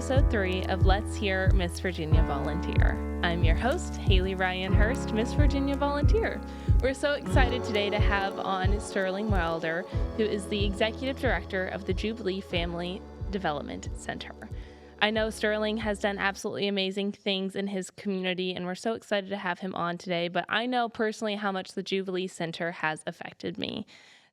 episode 3 of Let's Hear Miss Virginia Volunteer. I'm your host, Haleigh Ryan Hurst, Miss Virginia Volunteer. We're so excited today to have on Sterling Wilder, who is the Executive Director of the Jubilee Family Development Center. I know Sterling has done absolutely amazing things in his community, and we're so excited to have him on today, but I know personally how much the Jubilee Center has affected me.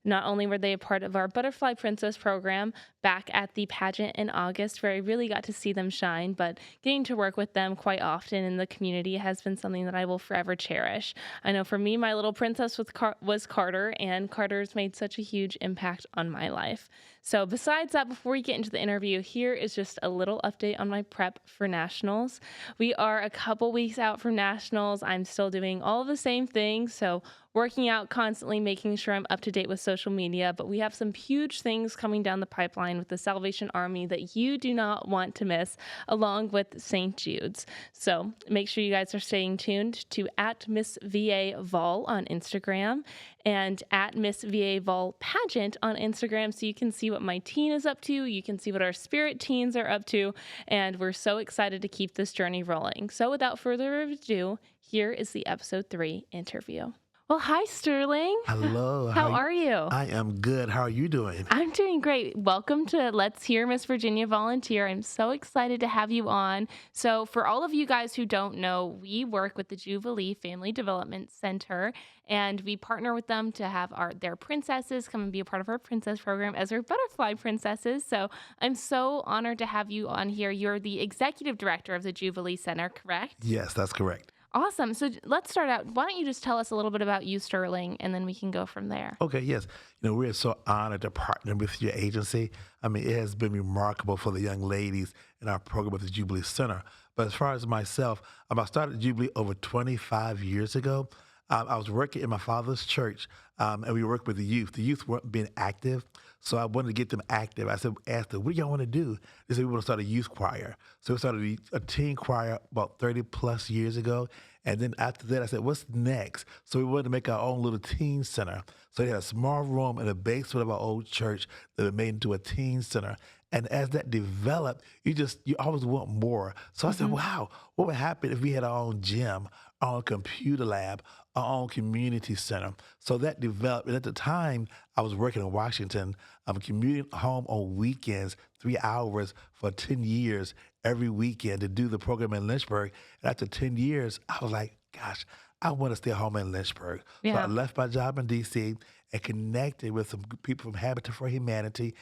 Not only were they a part of our Butterfly Princess program back at the Pageant in August, where I really got to see them shine, but getting to work with them quite often in the community has been something that I will forever cherish. I know for me, my little princess was Carter, and Carter's made such a huge impact on my life. So besides that, before we get into the interview, here is just a little update on my prep for nationals. We are a couple weeks out from nationals. I'm still doing all the same things, so working out constantly, making sure I'm up to date with social media, but we have some huge things coming down the pipeline with the Salvation Army that you do not want to miss, along with St. Jude's. So make sure you guys are staying tuned to at Miss VA Vol on Instagram and at Miss VA Vol Pageant on Instagram, so you can see what my teen is up to, you can see what our spirit teens are up to, and we're so excited to keep this journey rolling. So without further ado, here is the episode 3 interview. Well, hi, Sterling. Hello. How are you? I am good. How are you doing? I'm doing great. Welcome to Let's Hear Miss Virginia Volunteer. I'm so excited to have you on. So for all of you guys who don't know, we work with the Jubilee Family Development Center, and we partner with them to have their princesses come and be a part of our princess program as our butterfly princesses. So I'm so honored to have you on here. You're the executive director of the Jubilee Center, correct? Yes, that's correct. Awesome. So let's start out. Why don't you just tell us a little bit about you, Sterling, and then we can go from there. Okay, yes. We're so honored to partner with your agency. I mean, it has been remarkable for the young ladies in our program at the Jubilee Center. But as far as myself, I started Jubilee over 25 years ago. I was working in my father's church, and we worked with the youth. The youth weren't being active, so I wanted to get them active. I asked them, what do y'all want to do? They said, we want to start a youth choir. So we started a teen choir about 30 plus years ago. And then after that, I said, what's next? So we wanted to make our own little teen center. So they had a small room in the basement of our old church that we made into a teen center. And as that developed, you always want more. So I said, wow, what would happen if we had our own gym, our own computer lab, our own community center? So that developed. And at the time, I was working in Washington. I'm commuting home on weekends, 3 hours for 10 years every weekend to do the program in Lynchburg. And after 10 years, I was like, gosh, I want to stay home in Lynchburg. Yeah. So I left my job in D.C. and connected with some people from Habitat for Humanity,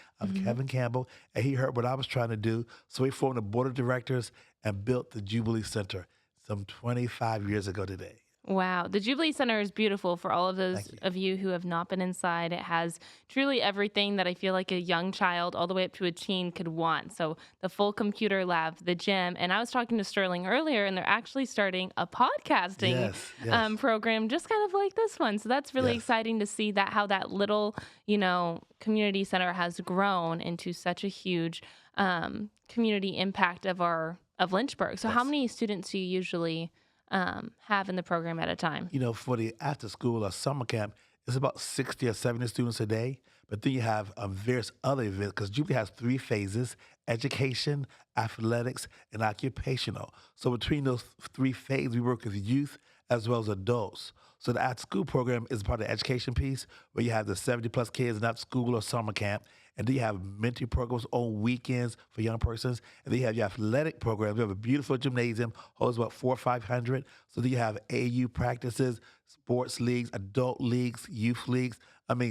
Kevin Campbell, and he heard what I was trying to do. So we formed a board of directors and built the Jubilee Center some 25 years ago today. Wow. The Jubilee Center is beautiful for all of those of you who have not been inside. It has truly everything that I feel like a young child all the way up to a teen could want. So the full computer lab, the gym. And I was talking to Sterling earlier, and they're actually starting a podcasting program just kind of like this one. So that's really exciting to see that how that little, community center has grown into such a huge community impact of Lynchburg. So how many students do you usually have in the program at a time? For the after school or summer camp, it's about 60 or 70 students a day. But then you have various other events, because Jubilee has 3 phases: education, athletics, and occupational. So between those 3 phases, we work with youth as well as adults. So the after-school program is part of the education piece, where you have the 70-plus kids in after school or summer camp. And then you have mentoring programs on weekends for young persons. And then you have your athletic programs. We have a beautiful gymnasium, holds about 400 or 500. So then you have AU practices, sports leagues, adult leagues, youth leagues.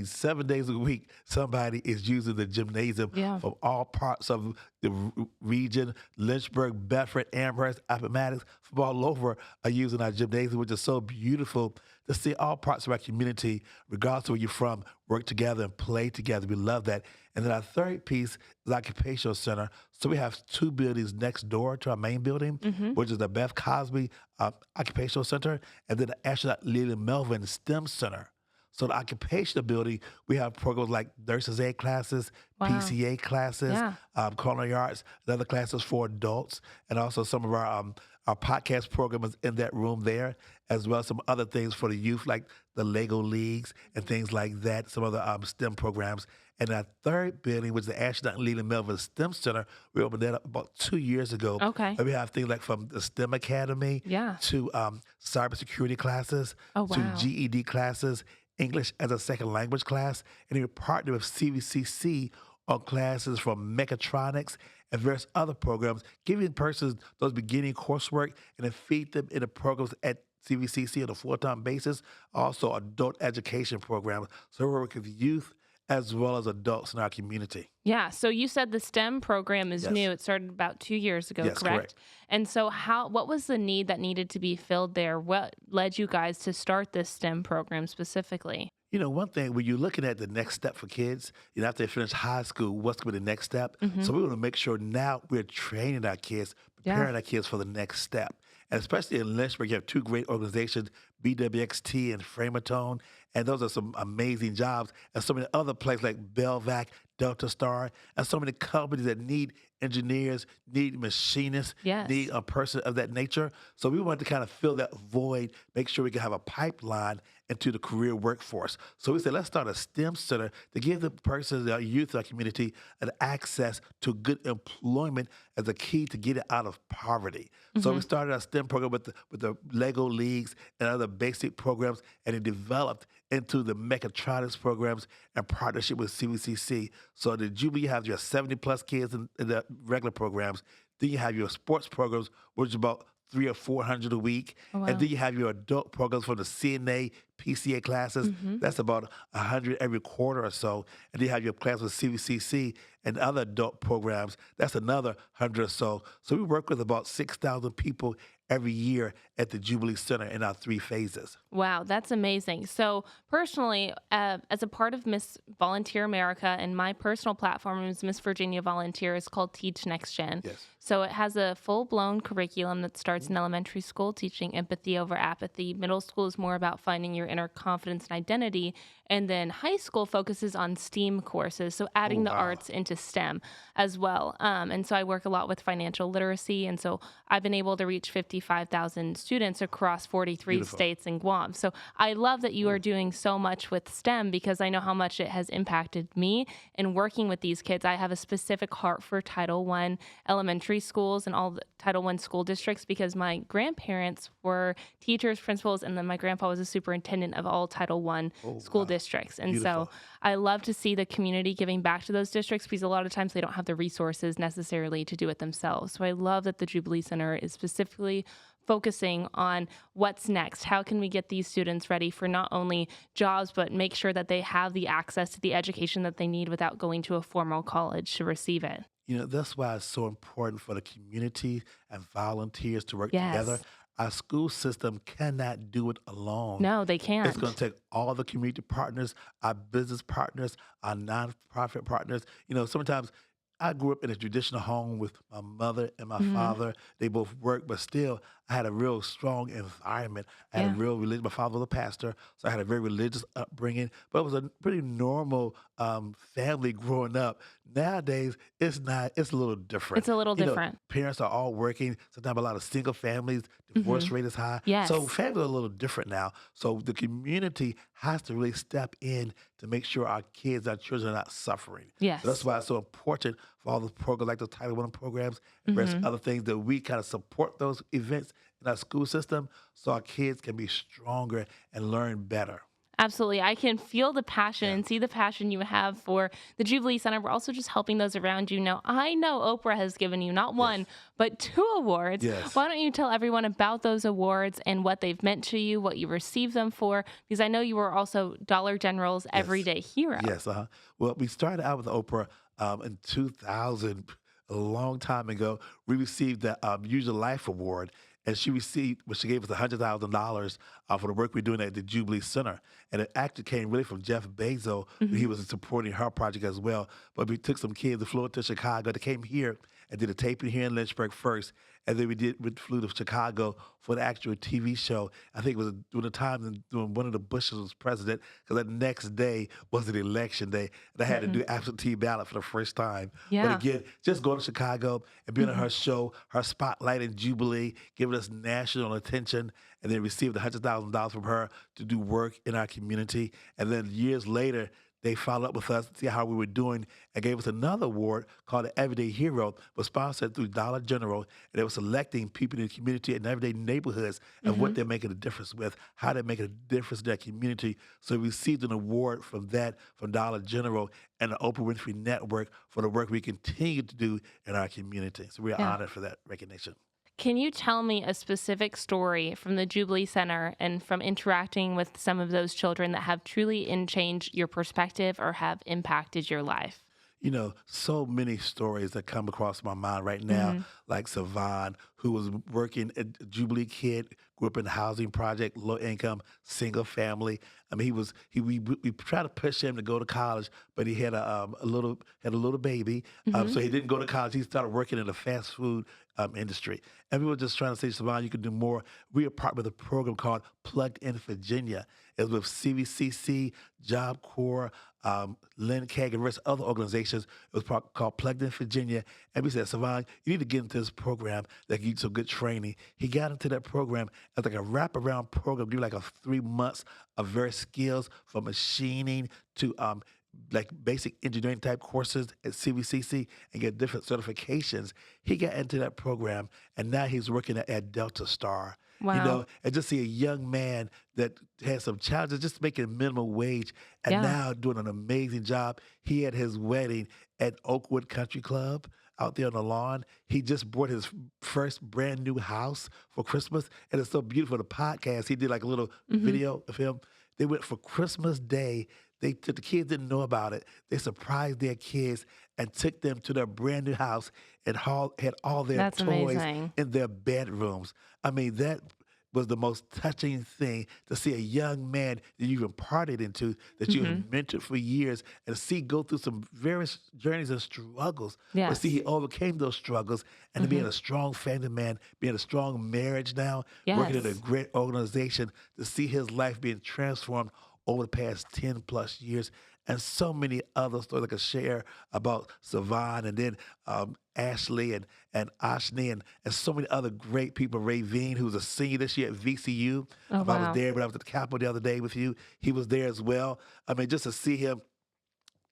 7 days a week, somebody is using the gymnasium from all parts of the region. Lynchburg, Bedford, Amherst, Appomattox, from all over are using our gymnasium, which is so beautiful to see all parts of our community, regardless of where you're from, work together and play together. We love that. And then our third piece is occupational center. So we have 2 buildings next door to our main building, which is the Beth Cosby Occupational Center, and then the Astronaut Lily Melvin STEM Center. So the occupational building, we have programs like nurses aid classes, PCA classes, culinary arts, and other classes for adults, and also some of our podcast program is in that room there, as well as some other things for the youth, like the Lego leagues and things like that, some other STEM programs. And our third building, which is the Astronaut Leland Melville STEM Center, we opened that up about 2 years ago. Okay. And we have things like from the STEM Academy Yeah. to cybersecurity classes Oh, to wow. GED classes, English as a second language class. And we partner with CVCC on classes from mechatronics and various other programs, giving persons those beginning coursework and then feed them in the programs at CVCC on a full-time basis. Also, adult education programs. So we work with youth as well as adults in our community. Yeah. So you said the STEM program is Yes. new. It started about 2 years ago, Yes, correct? correct. And so what was the need that needed to be filled there? What led you guys to start this STEM program specifically? You know, one thing, when you're looking at the next step for kids, after they finish high school, what's going to be the next step? So we want to make sure now we're training our kids, preparing our kids for the next step. And especially in Lynchburg, you have two great organizations, BWXT and Framatone, and those are some amazing jobs. And so many other places like Belvac, Delta Star, and so many companies that need engineers, need machinists, Yes. need a person of that nature. So we wanted to kind of fill that void, make sure we can have a pipeline into the career workforce. So we said, let's start a STEM center to give the persons, our youth, our community, an access to good employment as a key to get it out of poverty. So we started our STEM program with the Lego Leagues and other basic programs, and it developed into the mechatronics programs and partnership with CVCC. So the Jubilee, you have your 70-plus kids in the regular programs. Then you have your sports programs, which is about 300 or 400 a week. Oh, wow. And then you have your adult programs for the CNA, PCA classes. That's about 100 every quarter or so. And then you have your class with CVCC and other adult programs. That's another 100 or so. So we work with about 6,000 people every year at the Jubilee Center in our 3 phases. Wow, that's amazing. So personally, as a part of Miss Volunteer America, and my personal platform is Miss Virginia Volunteer, is called Teach Next Gen. Yes. So it has a full-blown curriculum that starts in elementary school, teaching empathy over apathy. Middle school is more about finding your inner confidence and identity. And then high school focuses on STEAM courses, so adding the arts into STEM as well. And so I work a lot with financial literacy. And so I've been able to reach 55,000 students across 43 Beautiful. states and Guam. So I love that you are doing so much with STEM because I know how much it has impacted me in working with these kids. I have a specific heart for Title I elementary schools and all the Title I school districts because my grandparents were teachers, principals, and then my grandpa was a superintendent of all Title I school districts. And Beautiful. so I love to see the community giving back to those districts because a lot of times they don't have the resources necessarily to do it themselves. So I love that the Jubilee Center is specifically focusing on what's next. How can we get these students ready for not only jobs, but make sure that they have the access to the education that they need without going to a formal college to receive it? That's why it's so important for the community and volunteers to work Yes. together. Our school system cannot do it alone. No, they can't. It's going to take all the community partners, our business partners, our nonprofit partners. Sometimes I grew up in a traditional home with my mother and my father. They both worked, but still, I had a real strong environment. I had a real religion. My father was a pastor, so I had a very religious upbringing. But it was a pretty normal family growing up. Nowadays, it's not. It's a little different. It's a little different. Parents are all working. Sometimes a lot of single families. Divorce rate is high. Yes. So families are a little different now. So the community has to really step in to make sure our kids, our children are not suffering. Yes. So that's why it's so important for all the programs like the Title I programs and various other things that we kind of support those events in our school system so our kids can be stronger and learn better. Absolutely. I can feel the passion and see the passion you have for the Jubilee Center. We're also just helping those around you. Now, I know Oprah has given you not one, but 2 awards. Yes. Why don't you tell everyone about those awards and what they've meant to you, what you received them for? Because I know you were also Dollar General's Everyday Hero. Yes. Well, we started out with Oprah in 2000, a long time ago. We received the User Life Award. And she gave us $100,000 for the work we're doing at the Jubilee Center. And it actually came really from Jeff Bezos. He was supporting her project as well. But we took some kids that flew to Chicago. They came here and did a taping here in Lynchburg first. And then we flew to Chicago for the actual TV show. I think it was during the time when one of the Bushes was president, because the next day was an election day. And I had to do absentee ballot for the first time. Yeah. But again, just going to Chicago and being on her show, her spotlight in Jubilee, giving us national attention, and then received $100,000 from her to do work in our community. And then years later, they followed up with us to see how we were doing and gave us another award called the Everyday Hero, was sponsored through Dollar General, and they were selecting people in the community and everyday neighborhoods and what they're making a difference with, how they're making a difference in their community. So we received an award from Dollar General and the Oprah Winfrey Network for the work we continue to do in our community. So we're Yeah. honored for that recognition. Can you tell me a specific story from the Jubilee Center and from interacting with some of those children that have truly changed your perspective or have impacted your life? You know, so many stories that come across my mind right now, like Savon, who was working at Jubilee kid, grew up in a housing project, low income, single family. I mean, we tried to push him to go to college, but he had a little baby, so he didn't go to college. He started working in the fast food industry, and we were just trying to say, Savon, you could do more. We are part of a program called Plugged in Virginia. It's with CVCC, Job Corps, Lynn Cagg, and the rest of other organizations. It was called Plugged in Virginia. And we said, Savon, you need to get into this program that gives you some good training. He got into that program as like a wraparound program, give you like a 3 months of various skills from machining to like basic engineering type courses at CVCC and get different certifications. He got into that program, and now he's working at Delta Star. Wow. You know, and just see a young man that had some challenges, just making minimum wage, and Yeah. now doing an amazing job. He had his wedding at Oakwood Country Club out there on the lawn. He just bought his first brand new house for Christmas, and it's so beautiful. The podcast, he did like a little video of him. They went for Christmas Day. The kids didn't know about it. They surprised their kids and took them to their brand new house and had all their That's toys amazing. in their bedrooms. I mean, that was the most touching thing to see a young man that you imparted into, that you have mentored for years, and see go through some various journeys and struggles. But Yes. see, he overcame those struggles, and to being a strong family man, being a strong marriage now, working in a Yes. great organization, to see his life being transformed over the past 10 plus years, and so many other stories I could share about Savon, and then Ashley and Ashni, and so many other great people. Ray Veen, who's a senior this year at VCU. Oh, I wow. was there, but I was at the Capitol the other day with you. He was there as well. I mean, just to see him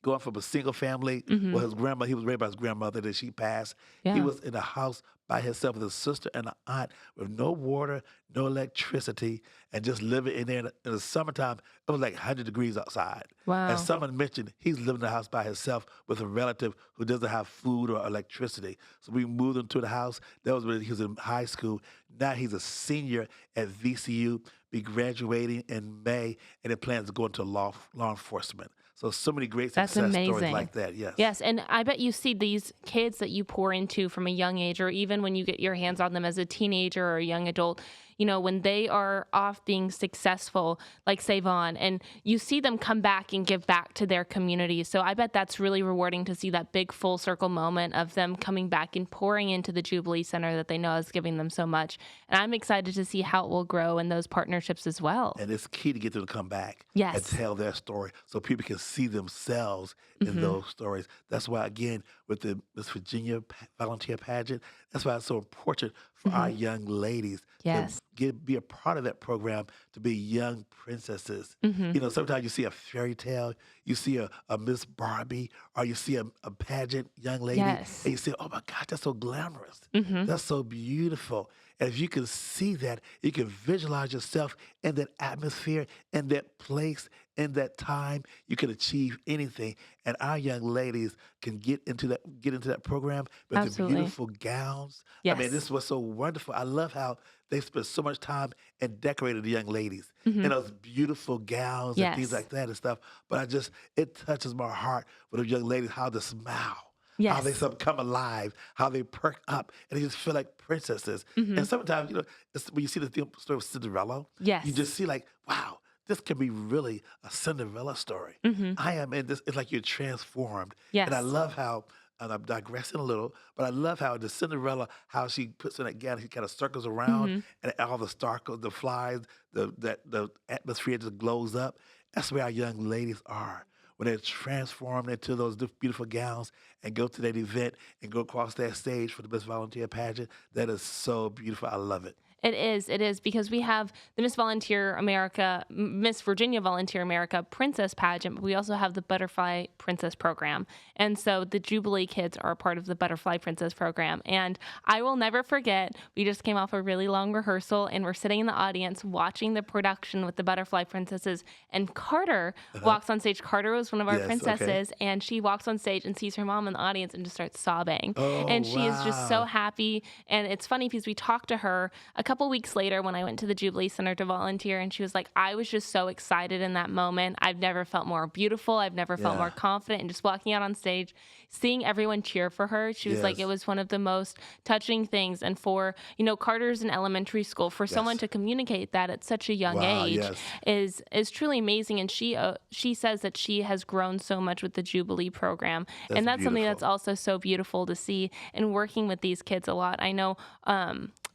going from a single family, well, his grandma, he was raised by his grandmother, then she passed. Yeah. He was in a house by himself with his sister and an aunt with no water, no electricity, and just living in there. In the summertime, it was like 100 degrees outside. Wow. And someone mentioned he's living in the house by himself with a relative who doesn't have food or electricity. So we moved him to the house. That was when he was in high school. Now he's a senior at VCU, be graduating in May, and then plans to go into law enforcement. So many great That's success stories amazing. like that, yes. Yes, and I bet you see these kids that you pour into from a young age, or even when you get your hands on them as a teenager or a young adult, you know, when they are off being successful, like Savon, and you see them come back and give back to their community. So I bet that's really rewarding to see that big full circle moment of them coming back and pouring into the Jubilee Center that they know is giving them so much. And I'm excited to see how it will grow in those partnerships as well. And it's key to get them to come back Yes. and tell their story so people can see themselves in those stories. That's why, again, with the Miss Virginia volunteer pageant, that's why it's so important for our young ladies Yes. to be a part of that program, to be young princesses. You know, sometimes you see a fairy tale, you see a Miss Barbie, or you see a pageant young lady, Yes. and you say, oh my God, that's so glamorous. That's so beautiful. And if you can see that, you can visualize yourself in that atmosphere, in that place, in that time, you can achieve anything. And our young ladies can get into that program with Absolutely. the beautiful gowns. I Yes. mean, this was so wonderful. I love how they spent so much time and decorated the young ladies in those beautiful gowns and things Yes. like that and stuff. But it touches my heart with the young ladies, how they smile. How they Yes. come alive, how they perk up, and they just feel like princesses. And sometimes, you know, when you see the story of Cinderella, Yes. you just see like, wow, this could be really a Cinderella story. I am in this, it's like you're transformed. Yes. And I love how, and I'm digressing a little, but I love how the Cinderella, how she puts on that gown, she kind of circles around, and all the sparkles, the flies, the atmosphere just glows up. That's where our young ladies are. When they're transformed into those beautiful gowns and go to that event and go across that stage for the Best Volunteer Pageant, that is so beautiful. I love it. It is because we have the Miss Virginia Volunteer America Princess Pageant, but we also have the Butterfly Princess Program. And so the Jubilee kids are a part of the Butterfly Princess Program. And I will never forget, we just came off a really long rehearsal and we're sitting in the audience watching the production with the Butterfly Princesses. And Carter walks on stage. Carter was one of our Yes, princesses, and she walks on stage and sees her mom in the audience and just starts sobbing. Oh, And she is just so wow. happy. And it's funny because we talked to her a couple weeks later when I went to the Jubilee Center to volunteer, and she was like, I was just so excited in that moment. I've never felt more beautiful. I've never felt more Yeah. confident. And just walking out on stage, seeing everyone cheer for her, she was like, it Yes. was one of the most touching things. And for, Carter's in elementary school, for someone Yes. to communicate that at such a young Wow. age Yes. is truly amazing. And she says that she has grown so much with the Jubilee program. That's And that's something that's beautiful. also so beautiful to see and working with these kids a lot. I know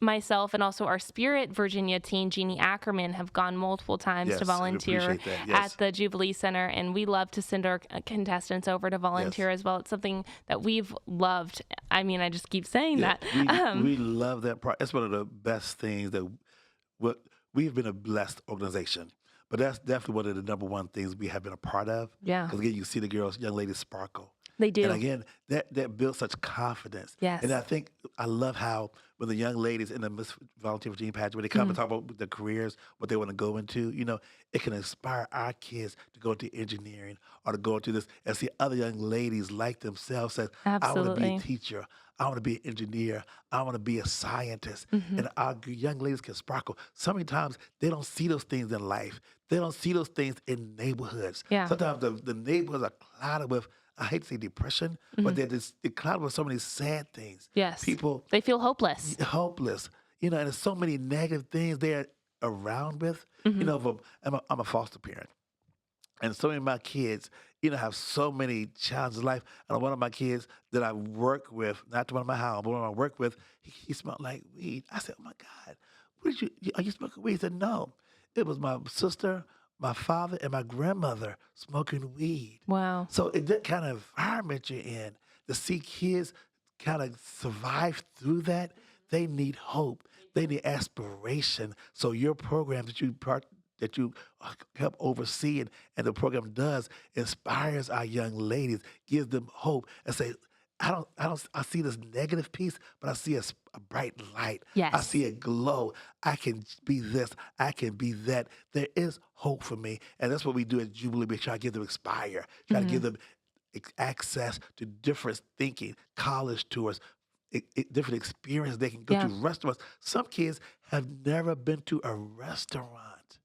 myself and also our Spirit Virginia teen, Jeannie Ackerman, have gone multiple times Yes. to We volunteer appreciate that. Yes. at the Jubilee Center, and we love to send our contestants over to volunteer Yes. as well. It's something that we've loved. I mean, I just keep saying Yeah. that. We love that part. It's one of the best things that what we've been a blessed organization. But that's definitely one of the number one things we have been a part of. Yeah, Because again, you see the girls, young ladies sparkle. they And do. again, that builds such confidence. Yes. And I love how when the young ladies in the Miss Volunteer Virginia Pageant, when they come and talk about their careers, what they want to go into, it can inspire our kids to go into engineering or to go into this and see other young ladies like themselves say, I want to be Absolutely. a teacher. I want to be an engineer. I want to be a scientist. And our young ladies can sparkle. So many times they don't see those things in life. They don't see those things in neighborhoods. Yeah. Sometimes the neighborhoods are clouded with, I hate to say depression, but they're clouded with so many sad things. Yes. People They feel hopeless. hopeless, and there's so many negative things they're around with. I'm a foster parent, and so many of my kids, have so many challenges in life. And one of my kids that I work with, not the one in my house, but one I work with, he smelled like weed. I said, "Oh my God, are you smoking weed?" He said, "No, it was my sister, my father, and my grandmother smoking weed." Wow. So that kind of environment you're in, to see kids kind of survive through that, they need hope. They need aspiration. So your program that you help oversee and the program does inspires our young ladies, gives them hope, and say, I see this negative piece, but I see a bright light. I Yes. see a glow. I can be this. I can be that. There is hope for me. And that's what we do at Jubilee. We try to give them inspire, try to give them access to different thinking, college tours, different experiences. They can go Yeah. to restaurants. Some kids have never been to a restaurant.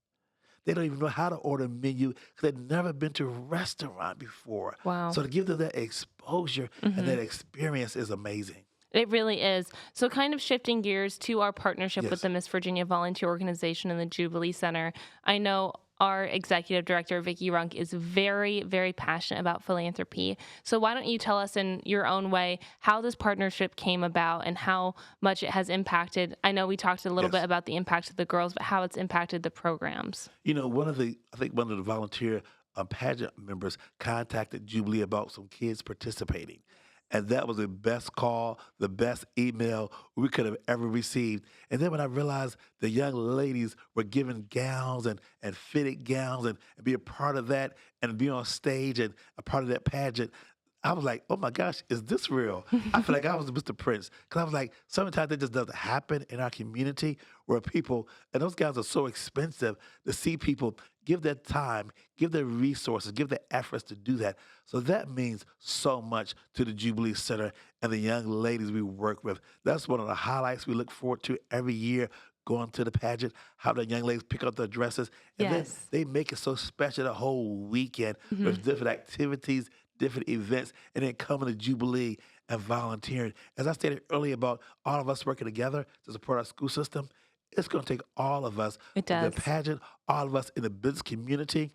They don't even know how to order a menu because they've never been to a restaurant before. Wow. So to give them that exposure and that experience is amazing. It really is. So kind of shifting gears to our partnership with Yes. the Miss Virginia Volunteer Organization and the Jubilee Center. I know our executive director, Vicki Runk, is very, very passionate about philanthropy. So why don't you tell us in your own way how this partnership came about and how much it has impacted? I know we talked a little Yes. bit about the impact of the girls, but how it's impacted the programs. I think one of the volunteer pageant members contacted Jubilee about some kids participating. And that was the best call, the best email we could have ever received. And then when I realized the young ladies were given gowns and fitted gowns and be a part of that and be on stage and a part of that pageant, I was like, oh my gosh, is this real? I feel like I was Mr. Prince. Because I was like, sometimes that just doesn't happen in our community where people, and those guys are so expensive to see people give their time, give their resources, give their efforts to do that. So that means so much to the Jubilee Center and the young ladies we work with. That's one of the highlights we look forward to every year, going to the pageant, how the young ladies pick up their dresses. And then Yes. they make it so special the whole weekend with different activities, different events, and then coming to Jubilee and volunteering. As I stated earlier about all of us working together to support our school system, it's going to take all of us, It the does. pageant, all of us in the business community,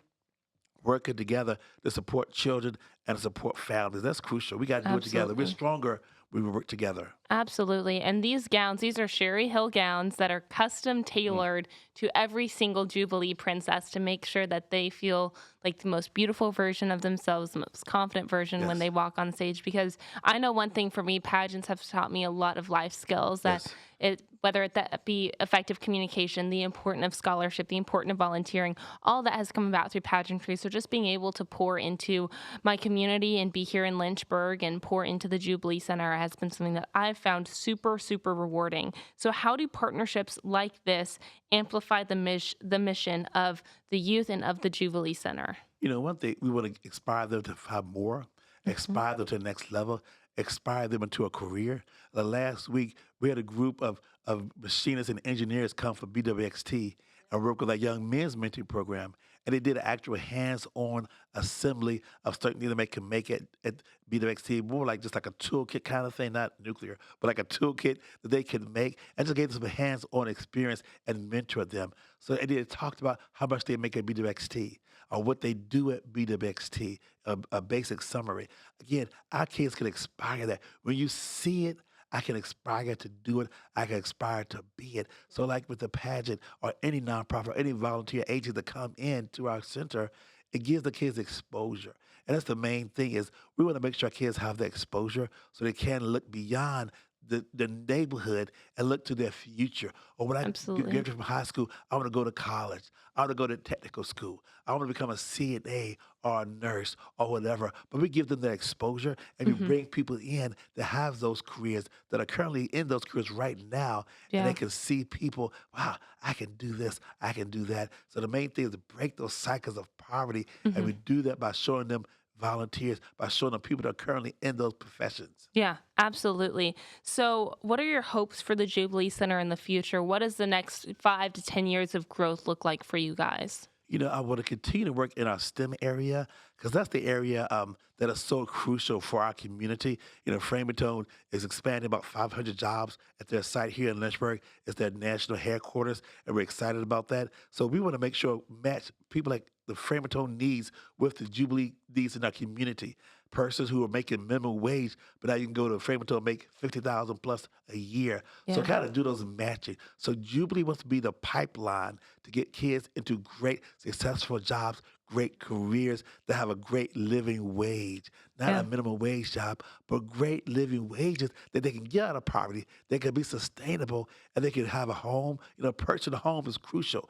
working together to support children and to support families. That's crucial. We got to do it together. We're Absolutely. stronger when we work together. Absolutely. And these gowns, these are Sherry Hill gowns that are custom Mm. tailored to every single Jubilee princess to make sure that they feel like the most beautiful version of themselves, the most confident version when Yes, they walk on stage. Because I know one thing for me, pageants have taught me a lot of life skills that yes. whether that be effective communication, the importance of scholarship, the importance of volunteering, all that has come about through pageantry. So just being able to pour into my community and be here in Lynchburg and pour into the Jubilee Center has been something that I've found super, super rewarding. So how do partnerships like this amplify the mission of the youth and of the Jubilee Center? One thing we want to inspire them to have more, Hmm. inspire them to the next level, inspire them into a career. Last week, we had a group of machinists and engineers come from BWXT and work with our young men's mentoring program. And they did an actual hands-on assembly of certain things that they can make at BWXT, more like just like a toolkit kind of thing, not nuclear, but like a toolkit that they can make, and just gave them some hands-on experience and mentored them. So and they talked about how much they make at BWXT or what they do at BWXT, a basic summary. Again, our kids can inspire that. When you see it, I can inspire to do it. I can inspire to be it. So, like with the pageant or any nonprofit or any volunteer agency that come in to our center, it gives the kids exposure. And that's the main thing is we want to make sure our kids have the exposure so they can look beyond the neighborhood and look to their future. Or when I Absolutely. graduate from high school, I want to go to college. I want to go to technical school. I want to become a CNA or a nurse or whatever. But we give them that exposure and we Hmm. bring people in that have those careers that are currently in those careers right now. And they Yeah. can see people, wow, I can do this, I can do that. So the main thing is to break those cycles of poverty. And we Hmm. do that by showing them volunteers, by showing them people that are currently in those professions. Yeah, absolutely. So, what are your hopes for the Jubilee Center in the future? What does the next 5 to 10 years of growth look like for you guys? I want to continue to work in our STEM area because that's the area that is so crucial for our community. Framingham is expanding about 500 jobs at their site here in Lynchburg. It's their national headquarters, and we're excited about that. So we want to make sure match people like the Framingham needs with the Jubilee needs in our community. Persons who are making minimum wage, but now you can go to Framingham and make 50,000 plus a year. So Yeah. kind of do those matching. So Jubilee wants to be the pipeline to get kids into great, successful jobs, great careers that have a great living wage, not Yeah. a minimum wage job, but great living wages that they can get out of poverty. They can be sustainable and they can have a home. Purchasing a home is crucial.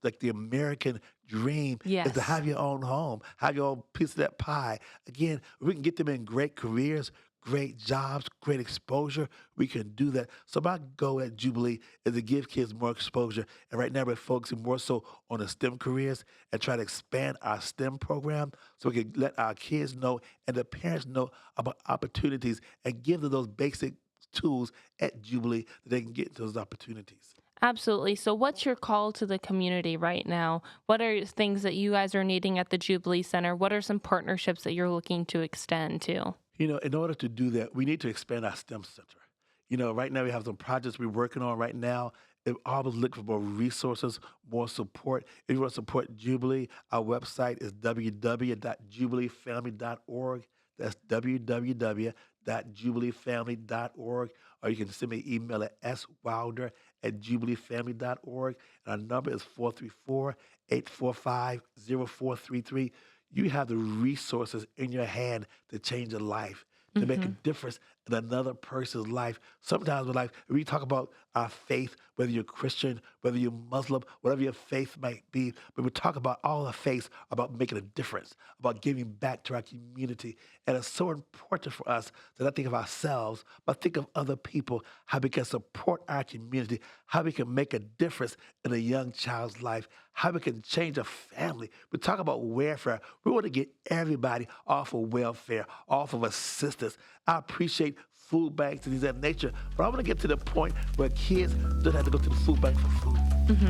Like the American dream is to Yes. have your own home, have your own piece of that pie. Again, we can get them in great careers, great jobs, great exposure. We can do that. So my goal at Jubilee is to give kids more exposure. And right now we're focusing more so on the STEM careers and try to expand our STEM program so we can let our kids know and the parents know about opportunities and give them those basic tools at Jubilee that they can get into those opportunities. Absolutely. So, what's your call to the community right now? What are things that you guys are needing at the Jubilee Center? What are some partnerships that you're looking to extend to? In order to do that, we need to expand our STEM center. Right now we have some projects we're working on right now. If always look for more resources, more support. If you want to support Jubilee, our website is www.jubileefamily.org. That's www.jubileefamily.org. Or you can send me an email at swilder@jubileefamily.org. And our number is 434-845-0433. You have the resources in your hand to change a life, to make a Hmm. difference in another person's life. Sometimes in life, we talk about our faith, whether you're Christian, whether you're Muslim, whatever your faith might be, but we talk about all the faiths, about making a difference, about giving back to our community. And it's so important for us to not think of ourselves, but think of other people, how we can support our community, how we can make a difference in a young child's life, how we can change a family. We talk about welfare. We want to get everybody off of welfare, off of assistance. I appreciate food banks and things of that nature, but I want to get to the point where kids don't have to go to the food bank for food.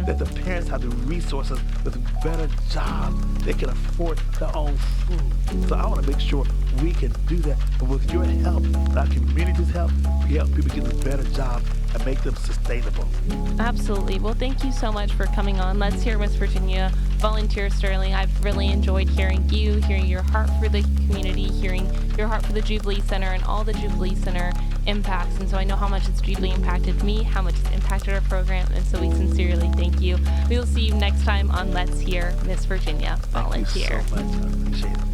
That the parents have the resources with better jobs. They can afford their own food. So I want to make sure we can do that. But with your help, with our community's help, we help people get a better job and make them sustainable. Absolutely. Well, thank you so much for coming on. Let's hear Miss Virginia Volunteer Sterling. I've really enjoyed hearing you, hearing your heart for the community, hearing your heart for the Jubilee Center and all the Jubilee Center impacts. And so I know how much it's deeply impacted me, how much it's impacted our program. And so we sincerely thank you. We will see you next time on Let's Hear Miss Virginia Volunteer. Thank you so much. I appreciate it.